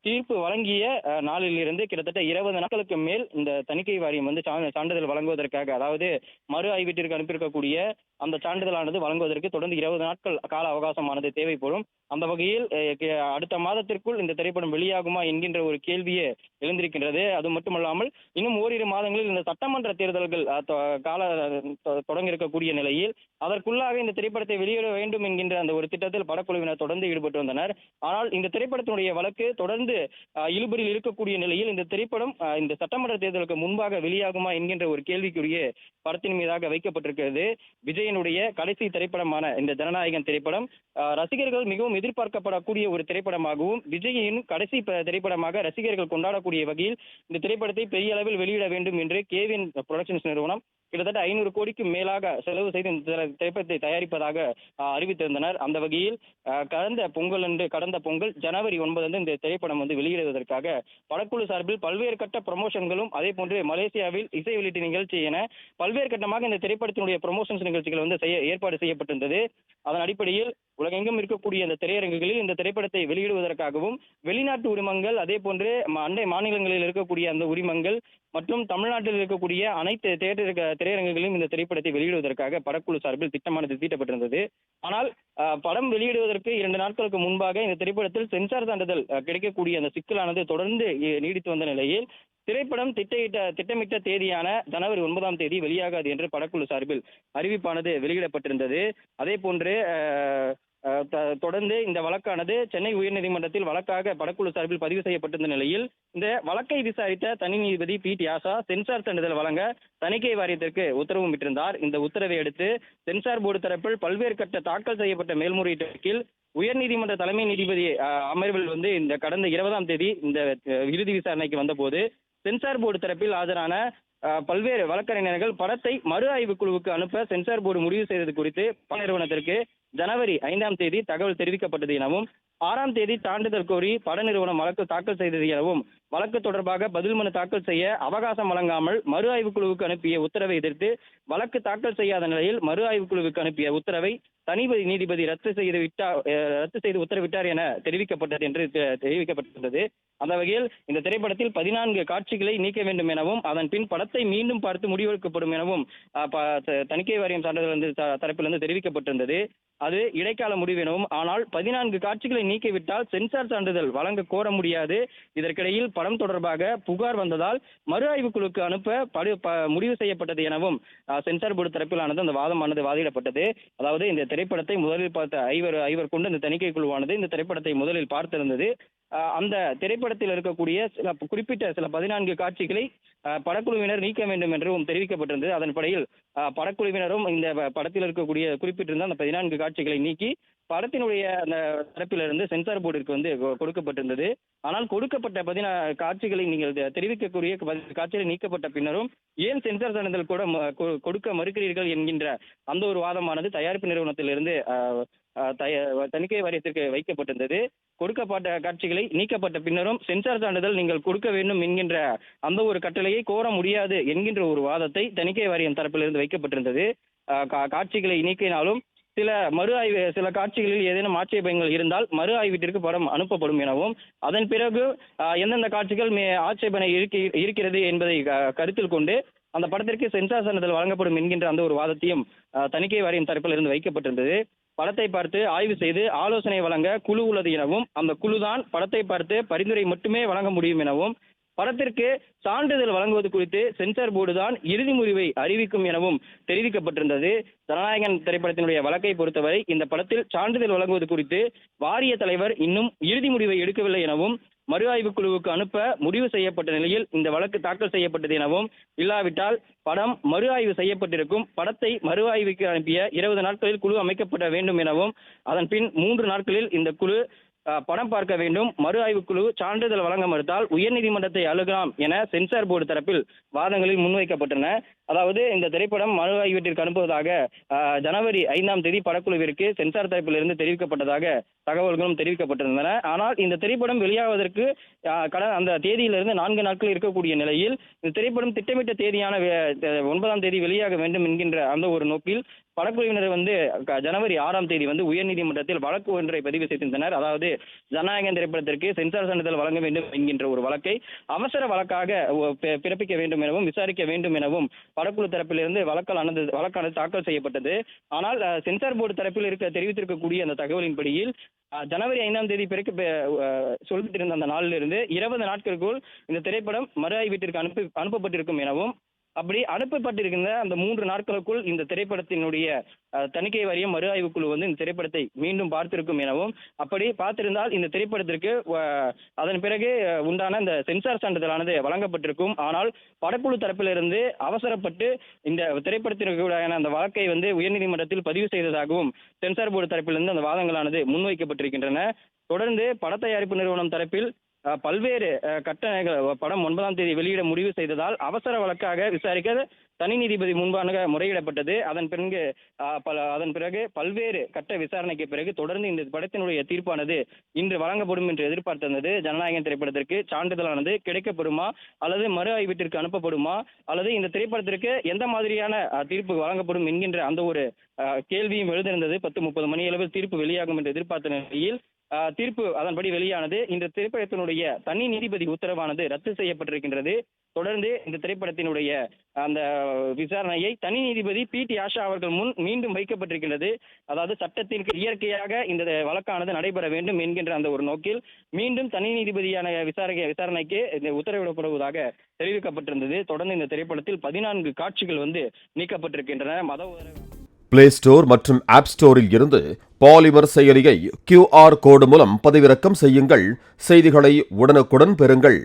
தீர்ப்பு வழங்கிய நாளிலிருந்து கிட்டத்தட்ட 20 நாட்களுக்கு மேல் இந்த தணிக்கை வாரியம் வந்து சான்றிதழ் வழங்குவதற்காக, அதாவது மறு ஆய்வீட்டிற்கு அனுப்பியிருக்கக்கூடிய அந்த சான்றிதழானது வழங்குவதற்கு தொடர்ந்து 20 நாட்கள் கால அவகாசமானது தேவைப்படும். அந்த வகையில் அடுத்த மாதத்திற்குள் இந்த திரைப்படம் வெளியாகுமா என்கின்ற ஒரு கேள்வியே எழுந்திருக்கின்றது. அது மட்டுமல்லாமல் இன்னும் ஓரிரு மாதங்களில் இந்த சட்டமன்ற தேர்தல்கள் கால தொடங்க இருக்கக்கூடிய நிலையில் அதற்குள்ளாக இந்த திரைப்படத்தை வெளியிட வேண்டும் என்கின்ற அந்த ஒரு திட்டத்தில் படக்குழுவினர் தொடர்ந்து ஈடுபட்டு வந்தனர். ஆனால் இந்த திரைப்படத்தினுடைய வழக்கு தொடர்ந்து இழுபறியில் இருக்கக்கூடிய நிலையில் இந்த திரைப்படம் இந்த சட்டமன்ற தேர்தலுக்கு முன்பாக வெளியாகுமா என்கின்ற ஒரு கேள்விக்குரிய படத்தின் மீதாக வைக்கப்பட்டிருக்கிறது. விஜயனுடைய கடைசி திரைப்படமான இந்த ஜனநாயகன் திரைப்படம் ரசிகர்கள் மிகவும் எதிர்பார்க்கப்படக்கூடிய ஒரு திரைப்படமாகவும், விஜயின் கடைசி திரைப்படமாக ரசிகர்கள் கொண்டாடக்கூடிய வகையில் இந்த திரைப்படத்தை பெரிய அளவில் வெளியிட வேண்டும் என்று கேவின் புரொடக்ஷன்ஸ் நிறுவனம் கிட்டத்தட்ட 500 கோடிக்கு மேலாக செலவு செய்து இந்த திரைப்படத்தை தயாரிப்பதாக அறிவித்திருந்தனர். அந்த வகையில் கடந்த பொங்கல் ஜனவரி 9 இந்த திரைப்படம் வந்து வெளியிடுவதற்காக படக்குழு சார்பில் பல்வேறு கட்ட ப்ரமோஷன்களும், அதே போன்று மலேசியாவில் இசை வெளியீட்டு நிகழ்ச்சி என பல்வேறு கட்டமாக இந்த திரைப்படத்தினுடைய ப்ரமோஷன்ஸ் நிகழ்ச்சிகள் வந்து ஏற்பாடு செய்யப்பட்டிருந்தது. அதன் அடிப்படையில் உலகெங்கும் இருக்கக்கூடிய இந்த திரையரங்குகளில் இந்த திரைப்படத்தை வெளியிடுவதற்காகவும் வெளிநாட்டு உரிமங்கள், அதே போன்று அண்டை மாநிலங்களில் இருக்கக்கூடிய அந்த உரிமங்கள் மற்றும் தமிழ்நாட்டில் இருக்கக்கூடிய அனைத்து திரையரங்குகளிலும் இந்த திரைப்படத்தை வெளியிடுவதற்காக படக்குழு சார்பில் திட்டமானது தீட்டப்பட்டிருந்தது. ஆனால் படம் வெளியிடுவதற்கு 2 நாட்களுக்கு முன்பாக இந்த திரைப்படத்தில் சென்சார் சான்றிதழ் கிடைக்கக்கூடிய அந்த சிக்கலானது தொடர்ந்து நீடித்து வந்த நிலையில் திரைப்படம் திட்டமிட்ட தேதியான ஜனவரி 9 வெளியாகாது என்று படக்குழு சார்பில் அறிவிப்பானது வெளியிடப்பட்டிருந்தது. அதே போன்று தொடர்ந்து இந்த வழக்கானது சென்னை உயர்நீதிமன்றத்தில் வழக்காக படக்குழு சார்பில் பதிவு செய்யப்பட்டிருந்த நிலையில் இந்த வழக்கை விசாரித்த தனி நீதிபதி பி தியாசா சென்சார் சான்றிதழ் வழங்க தணிக்கை வாரியத்திற்கு உத்தரவும் இட்டிருந்தார். இந்த உத்தரவை அடுத்து சென்சார் போர்டு தரப்பில் பல்வேறு கட்ட தாக்கல் செய்யப்பட்ட மேல்முறையீட்டு வழக்கில் உயர்நீதிமன்ற தலைமை நீதிபதி அமர்வில் வந்து இந்த கடந்த 20 இந்த இறுதி விசாரணைக்கு வந்தபோது சென்சார் போர்டு தரப்பில் ஆஜரான பல்வேறு வழக்கறிஞர்கள் படத்தை மறு ஆய்வு குழுவுக்கு அனுப்ப சென்சார் போர்டு முடிவு செய்தது குறித்து பட நிறுவனத்திற்கு ஜனவரி 5 தகவல் தெரிவிக்கப்பட்டது எனவும், 6 சான்றிதழ் கோரி பட நிறுவனம் வழக்கு தாக்கல் செய்தது எனவும், வழக்கு தொடர்பாக பதில் மனு தாக்கல் செய்ய அவகாசம் வழங்காமல் மறு ஆய்வு குழுவுக்கு அனுப்பிய உத்தரவை எதிர்த்து வழக்கு தாக்கல் செய்யாத நிலையில் மறு ஆய்வு குழுவுக்கு அனுப்பிய உத்தரவை நீதிபதி ரத்து செய்து உத்தரவிட்டார் என தெரிவிக்கப்பட்டது என்று தெரிவிக்கப்பட்டிருந்தது. அந்த வகையில் இந்த திரைப்படத்தில் 14 காட்சிகளை நீக்க வேண்டும் எனவும், அதன் பின் படத்தை மீண்டும் பார்த்து முடிவெடுக்கப்படும் எனவும் தணிக்கை வாரியம் சான்றிதழ் தரப்பிலிருந்து தெரிவிக்கப்பட்டிருந்தது. அது இடைக்கால முடிவு எனவும், ஆனால் 14 காட்சிகளை நீக்கிவிட்டால் சென்சார் சான்றிதழ் வழங்க கோர முடியாது. இதற்கிடையில் படம் தொடர்பாக புகார் வந்ததால் மறு ஆய்வு குழுக்கு அனுப்ப முடிவு செய்யப்பட்டது எனவும் சென்சார் போர்டு தரப்பிலானது அந்த வாதமானது வாதிடப்பட்டது. அதாவது இந்த திரைப்படத்தை முதலில் பார்த்த ஐவர் கொண்டு இந்த தணிக்கை குழுவானது இந்த திரைப்படத்தை முதலில் பார்த்திருந்தது. அந்த திரைப்படத்தில் இருக்கக்கூடிய குறிப்பிட்ட சில 14 காட்சிகளை படக்குழுவினர் நீக்க வேண்டும் என்றும் தெரிவிக்கப்பட்டிருந்தது. அதன்படியில் படக்குழுவினரும் இந்த படத்தில் இருக்கக்கூடிய குறிப்பிட்டிருந்த அந்த 14 காட்சிகளை நீக்கி படத்தினுடைய அந்த தரப்பிலிருந்து சென்சார் போர்டிற்கு வந்து கொடுக்கப்பட்டிருந்தது. ஆனால் கொடுக்கப்பட்ட 14 காட்சிகளை நீங்கள் தெரிவிக்கக்கூடிய காட்சிகளை நீக்கப்பட்ட பின்னரும் ஏன் சென்சார் சான்றிதழ் கூட கொடுக்க மறுக்கிறீர்கள் என்கின்ற அந்த ஒரு வாதமானது தயாரிப்பு நிறுவனத்திலிருந்து தணிக்கை வாரியத்திற்கு வைக்கப்பட்டிருந்தது. கொடுக்கப்பட்ட காட்சிகளை நீக்கப்பட்ட பின்னரும் சென்சார் சான்றிதழ் நீங்கள் கொடுக்க வேண்டும் என்கின்ற அந்த ஒரு கட்டளையை கோர முடியாது என்கின்ற ஒரு வாதத்தை தணிக்கை வாரியம் தரப்பிலிருந்து வைக்கப்பட்டிருந்தது. காட்சிகளை நீக்கினாலும் சில காட்சிகளில் ஏதேனும் ஆட்சேபங்கள் இருந்தால் மறு ஆய்வீட்டிற்கு படம் அனுப்பப்படும் எனவும், அதன் பிறகு எந்தெந்த காட்சிகள் ஆட்சேபனை இருக்கிறது என்பதை கருத்தில் கொண்டு அந்த படத்திற்கு சென்சார் சான்றிதழ் வழங்கப்படும் என்கின்ற அந்த ஒரு வாதத்தையும் தணிக்கை வாரியம் தரப்பில் இருந்து வைக்கப்பட்டிருந்தது. படத்தை பார்த்து ஆய்வு செய்து ஆலோசனை வழங்க குழு உள்ளது எனவும், அந்த குழுதான் படத்தை பார்த்து பரிந்துரை மட்டுமே வழங்க முடியும் எனவும், படத்திற்கு சான்றிதழ் வழங்குவது குறித்து சென்சார் போர்டு தான் இறுதி முடிவை அறிவிக்கும் எனவும் தெரிவிக்கப்பட்டிருந்தது. ஜனநாயகன் திரைப்படத்தினுடைய வழக்கை பொறுத்தவரை இந்த படத்தில் சான்றிதழ் வழங்குவது குறித்து வாரிய தலைவர் இன்னும் இறுதி முடிவை எடுக்கவில்லை எனவும், மறு ஆய்வு குழுவுக்கு அனுப்ப முடிவு செய்யப்பட்ட நிலையில் இந்த வழக்கு தாக்கல் செய்யப்பட்டது எனவும், இல்லாவிட்டால் படம் மறு ஆய்வு செய்யப்பட்டிருக்கும், படத்தை மறு ஆய்வுக்கு அனுப்பிய 20 நாட்களில் குழு அமைக்கப்பட வேண்டும் எனவும், அதன் பின் 3 நாட்களில் இந்த குழு படம் பார்க்க வேண்டும், மறு ஆய்வு குழு சான்றிதழ் வழங்க மறுத்தால் உயர்நீதிமன்றத்தை அணுகலாம் என சென்சார் போர்டு தரப்பில் வாதங்களில் முன்வைக்கப்பட்டன. அதாவது இந்த திரைப்படம் மறு ஆய்வீட்டிற்கு அனுப்புவதாக ஜனவரி 5 படக்குழுவிற்கு சென்சார் தரப்பிலிருந்து தெரிவிக்கப்பட்டதாக தகவல்களும் தெரிவிக்கப்பட்டிருந்தன. ஆனால் இந்த திரைப்படம் வெளியாவதற்கு அந்த தேதியிலிருந்து 4 நாட்கள் இருக்கக்கூடிய நிலையில் இந்த திரைப்படம் திட்டமிட்ட தேதியான 9 வெளியாக வேண்டும் என்கின்ற அந்த ஒரு நோக்கில் படக்குழுவினர் வந்து ஜனவரி 6ஆம் தேதி வந்து உயர்நீதிமன்றத்தில் வழக்கு ஒன்றை பதிவு செய்திருந்தனர். அதாவது ஜனநாயகன் திரைப்படத்திற்கு சென்சார் சான்றிதழ் வழங்க வேண்டும் என்கின்ற ஒரு வழக்கை அவசர வழக்காக பிறப்பிக்க வேண்டும் எனவும் விசாரிக்க வேண்டும் எனவும் படக்குழு தரப்பிலிருந்து வழக்கானது தாக்கல் செய்யப்பட்டது. ஆனால் சென்சார் போர்டு தரப்பில் தெரிவித்திருக்கக்கூடிய அந்த தகவலின்படியில் ஜனவரி 5ஆம் தேதி சொல்லிட்டிருந்த அந்த நாளிலிருந்து 20 நாட்களுக்குள் இந்த திரைப்படம் மறு ஆய்வீட்டிற்கு அனுப்பப்பட்டிருக்கும் எனவும், அப்படி அனுப்பப்பட்டிருக்கின்ற அந்த 3 நாட்களுக்குள் இந்த திரைப்படத்தினுடைய தணிக்கை வாரியம் மறு ஆய்வுக்குழு வந்து இந்த திரைப்படத்தை மீண்டும் பார்த்திருக்கும் எனவும், அப்படி பார்த்திருந்தால் இந்த திரைப்படத்திற்கு அதன் பிறகு உண்டான இந்த சென்சார் சான்றிதழானது வழங்கப்பட்டிருக்கும். ஆனால் படக்குழு தரப்பிலிருந்து அவசரப்பட்டு இந்த திரைப்படத்திற்கான அந்த வழக்கை வந்து உயர்நீதிமன்றத்தில் பதிவு செய்ததாகவும் சென்சார் போர்டு தரப்பிலிருந்து அந்த வாதங்களானது முன்வைக்கப்பட்டிருக்கின்றன. தொடர்ந்து பட தயாரிப்பு நிறுவனம் தரப்பில் பல்வேறு கட்டணங்கள் படம் 9ஆம் தேதி வெளியிட முடிவு செய்ததால் அவசர வழக்காக விசாரிக்க தனி நீதிபதி முன்பாக முறையிடப்பட்டது. அதன் பிறகு பல்வேறு கட்ட விசாரணைக்கு பிறகு தொடர்ந்து இந்த படத்தினுடைய தீர்ப்பானது இன்று வழங்கப்படும் என்று எதிர்பார்த்திருந்தது. ஜனநாயகன் திரைப்படத்திற்கு சான்றிதழானது கிடைக்கப்படுமா அல்லது மறு ஆய்வீட்டிற்கு அனுப்பப்படுமா அல்லது இந்த திரைப்படத்திற்கு எந்த மாதிரியான தீர்ப்பு வழங்கப்படும் என்கின்ற அந்த ஒரு கேள்வியும் எழுந்திருந்தது. 10:30 மணி அளவில் தீர்ப்பு வெளியாகும் என்று எதிர்பார்த்த நிலையில் தீர்ப்பு அதன்படி வெளியானது. இந்த திரைப்படத்தினுடைய தனி நீதிபதி உத்தரவானது ரத்து செய்யப்பட்டிருக்கின்றது. தொடர்ந்து இந்த திரைப்படத்தினுடைய அந்த விசாரணையை தனி நீதிபதி பி.டி. ஆஷா அவர்கள் முன் மீண்டும் வைக்கப்பட்டிருக்கின்றது. அதாவது சட்டத்திற்கு இயற்கையாக இந்த வழக்கானது நடைபெற வேண்டும் என்கின்ற அந்த ஒரு நோக்கில் மீண்டும் தனி நீதிபதியான விசாரணைக்கு உத்தரவிடப்படுவதாக தெரிவிக்கப்பட்டிருந்தது. தொடர்ந்து இந்த திரைப்படத்தில் 14 காட்சிகள் வந்து நீக்கப்பட்டிருக்கின்றன. பிளே ஸ்டோர் மற்றும் ஆப் ஸ்டோரில் இருந்து பாலிமர் செயலியை QR கோடு மூலம் பதிவிறக்கம் செய்யுங்கள். செய்திகளை உடனுக்குடன் பெறுங்கள்.